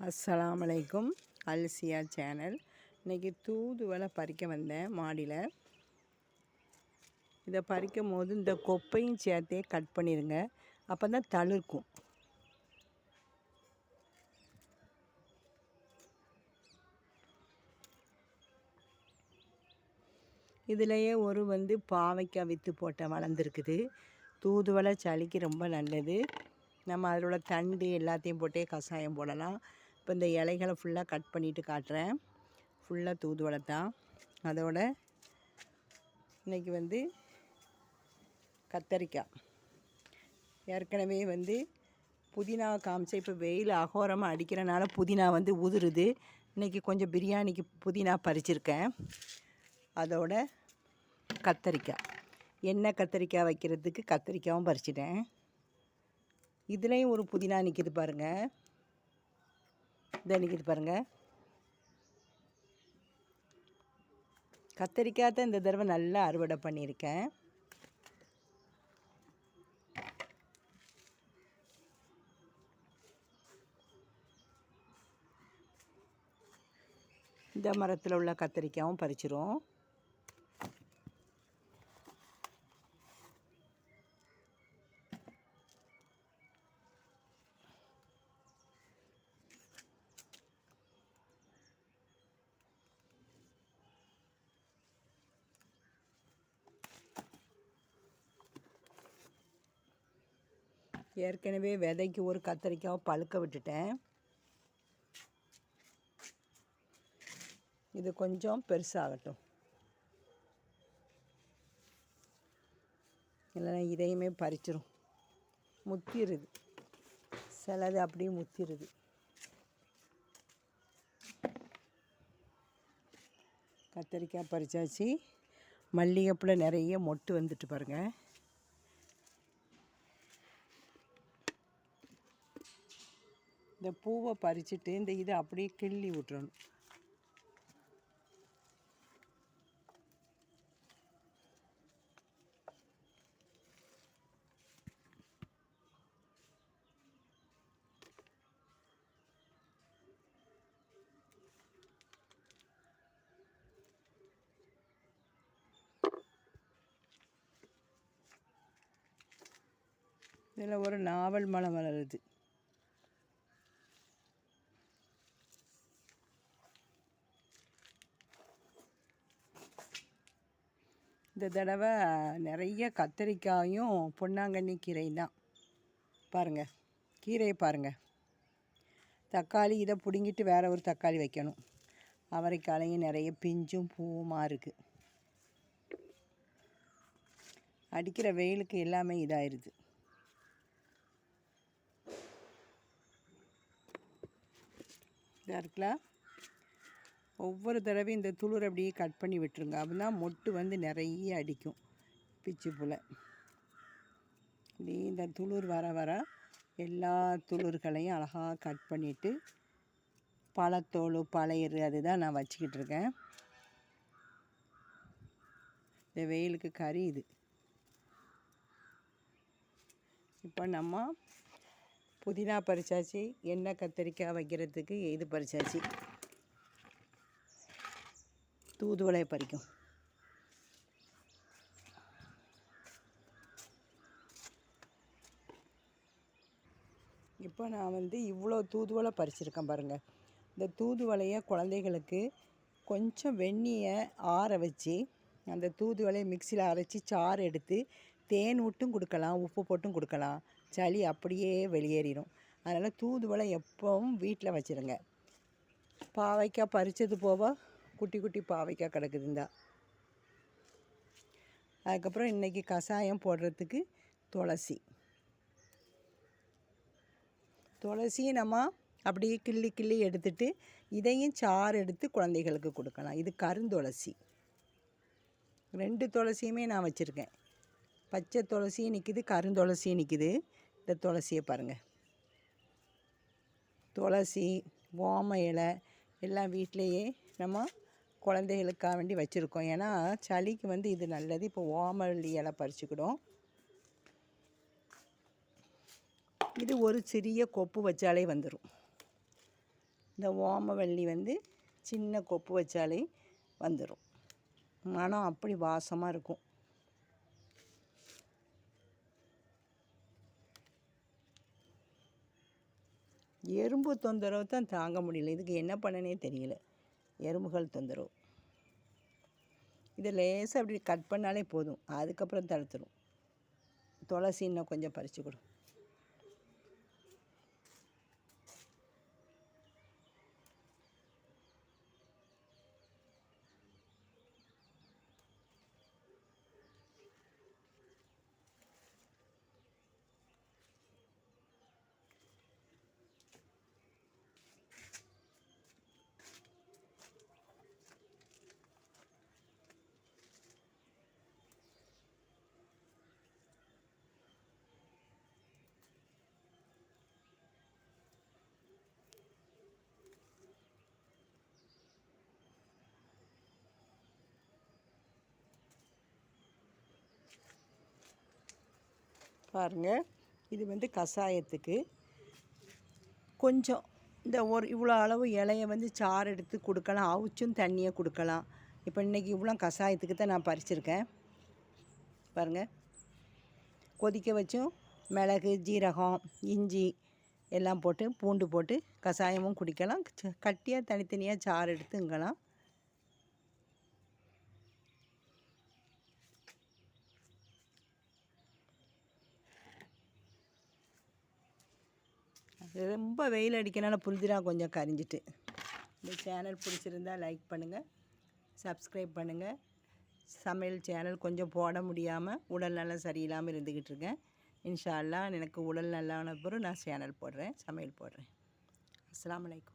அஸ்ஸலாமு அலைக்கும். அல்சியா சேனல். இன்றைக்கி தூதுவளை பறிக்க வந்தேன் மாடியில். இதை பறிக்கும் போது இந்த கொப்பையும் சேர்த்தே கட் பண்ணிடுங்க, அப்போ தான் தளிர்க்கும். இதிலையே ஒரு பாவைக்காய் விற்று போட்ட வளர்ந்துருக்குது. தூதுவளை சளிக்கு ரொம்ப நல்லது. நம்ம அதில் உள்ள தண்டு எல்லாத்தையும் போட்டே கஷாயம் போடலாம். இப்போ இந்த இலைகளை ஃபுல்லாக கட் பண்ணிவிட்டு காட்டுறேன். ஃபுல்லாக தூதுவளை தான். அதோட இன்றைக்கி கத்தரிக்காய். ஏற்கனவே புதினா காமிச்சேன். இப்போ வெயில் அகோரமாக அடிக்கிறனால புதினா உதிருது. இன்றைக்கி கொஞ்சம் பிரியாணிக்கு புதினா பறிச்சிருக்கேன். அதோட கத்தரிக்காய், எண்ணெய் கத்தரிக்காய் வைக்கிறதுக்கு கத்தரிக்காயும் பறிச்சிட்டேன். இதுலேயும் ஒரு புதினா நிற்கிது பாருங்கள். இதை நிற்கிது பாருங்கள். கத்தரிக்காய் தான் இந்த தடவை நல்லா அறுவடை பண்ணியிருக்கேன். இந்த மரத்தில் உள்ள கத்தரிக்காயும் பறிச்சிரும். ஏற்கனவே விதைக்கு ஒரு கத்தரிக்காவை பழுக்க விட்டுட்டேன். இது கொஞ்சம் பெருசாகட்டும், இல்லைன்னா இதையுமே பறிச்சிரும். முத்திருது, சிலது அப்படியே முத்திருது. கத்தரிக்காய் பறிச்சாச்சு. மல்லிகைப்பூவில் நிறைய மொட்டு வந்துட்டு பாருங்கள். இந்த பூவை பறிச்சுட்டு இந்த இதை அப்படியே கிள்ளி விட்டுறணும். இதில் ஒரு நாவல் மரம் வளருது. இந்த தடவை நிறைய கத்தரிக்காயும் பொன்னாங்கண்ணி கீரையும் தான் பாருங்கள். கீரையை பாருங்கள். தக்காளி இதை பிடுங்கிட்டு வேறு ஒரு தக்காளி வைக்கணும். அவரைக்காலையும் நிறைய பிஞ்சும் பூவுமாக இருக்குது. அடிக்கிற வெயிலுக்கு எல்லாமே இதாகிடுது. இதாக இருக்கலாம். ஒவ்வொரு தடவையும் இந்த துளிர் அப்படியே கட் பண்ணி விட்டுருங்க. அப்போ தான் மொட்டு நிறைய அடிக்கும். பிச்சு போல் இப்படி இந்த துளிர் வர வர எல்லா துளிர்களையும் அழகாக கட் பண்ணிவிட்டு பழத்தோல் பழையிறு அதுதான் நான் வச்சுக்கிட்டு இருக்கேன். இந்த வெயிலுக்கு கரியுது. இப்போ நம்ம புதினா பறிச்சாச்சு, எண்ணெய் கத்தரிக்காய் வைக்கிறதுக்கு இது பறிச்சாச்சு. தூதுவளையை பறிக்கும். இப்போ நான் இவ்வளோ தூதுவளை பறிச்சிருக்கேன் பாருங்கள். இந்த தூதுவளையை குழந்தைகளுக்கு கொஞ்சம் வெந்நியை ஆற வச்சு அந்த தூதுவளையை மிக்சியில் அரைச்சி சாறு எடுத்து தேன் விட்டும் கொடுக்கலாம், உப்பு போட்டும் கொடுக்கலாம். சளி அப்படியே வெளியேறிடும். அதனால் தூதுவளை எப்பவும் வீட்டில் வச்சுருங்க. பாவைக்காய் பறித்தது போக குட்டி குட்டி பாவைக்காய் கிடக்குதுந்தா. அதுக்கப்புறம் இன்றைக்கி கஷாயம் போடுறதுக்கு துளசியும் நம்ம அப்படியே கிள்ளி கிள்ளி எடுத்துட்டு இதையும் சாறு எடுத்து குழந்தைகளுக்கு கொடுக்கலாம். இது கருந்துளசி. 2 துளசியுமே நான் வச்சுருக்கேன். பச்சை துளசியும் நிற்கிது, கருந்துளசியும் நிற்கிது. இந்த துளசியை பாருங்கள். துளசி, ஓம இலை எல்லாம் வீட்டிலையே நம்ம குழந்தைகளுக்காக வேண்டி வச்சுருக்கோம். ஏன்னா சளிக்கு இது நல்லது. இப்போ ஓமல்லி இலை பறிச்சுக்கிடும். இது ஒரு சிறிய கொப்பு வச்சாலே வந்துடும். இந்த ஓமவல்லி வந்து சின்ன கொப்பு வச்சாலே வந்துடும். மனம் அப்படி வாசமாக இருக்கும். எறும்பு தொந்தரவு தான் தாங்க முடியல. இதுக்கு என்ன பண்ணனே தெரியல. எறும்புகள் தொந்தரவு. இதை லேசாக அப்படி கட் பண்ணாலே போதும், அதுக்கப்புறம் தடுத்துடும். துளசி இன்னும் கொஞ்சம் பறித்து கொடு. பாருங்கள், இது வந்து கஷாயத்துக்கு கொஞ்சம் இந்த இவ்வளோ அளவு இலையை வந்து சாறு எடுத்து கொடுக்கலாம், அவிச்சும் தண்ணியை கொடுக்கலாம். இப்போ இன்றைக்கி இவ்வளோ கஷாயத்துக்கு தான் நான் பறிச்சிருக்கேன். பாருங்கள், கொதிக்க வச்சும் மிளகு, ஜீரகம், இஞ்சி எல்லாம் போட்டு பூண்டு போட்டு கஷாயமும் குடிக்கலாம். கட்டியாக தனித்தனியாக சாறு எடுத்துங்கலாம். ரொம்ப வெயில் அடிக்கனால புரிஞ்சிடாக கொஞ்சம் கரிஞ்சிட்டு. இந்த சேனல் பிடிச்சிருந்தால் லைக் பண்ணுங்கள், சப்ஸ்கிரைப் பண்ணுங்கள். சமையல் சேனல் கொஞ்சம் போட முடியாமல் உடல் நல்லா சரியில்லாமல் இருந்துக்கிட்டு இருக்கேன். இன்ஷா அல்லாஹ் எனக்கு உடல் நல்லான பிறகு நான் சேனல் போடுறேன், சமையல் போடுறேன். அஸ்ஸலாமு அலைக்கும்.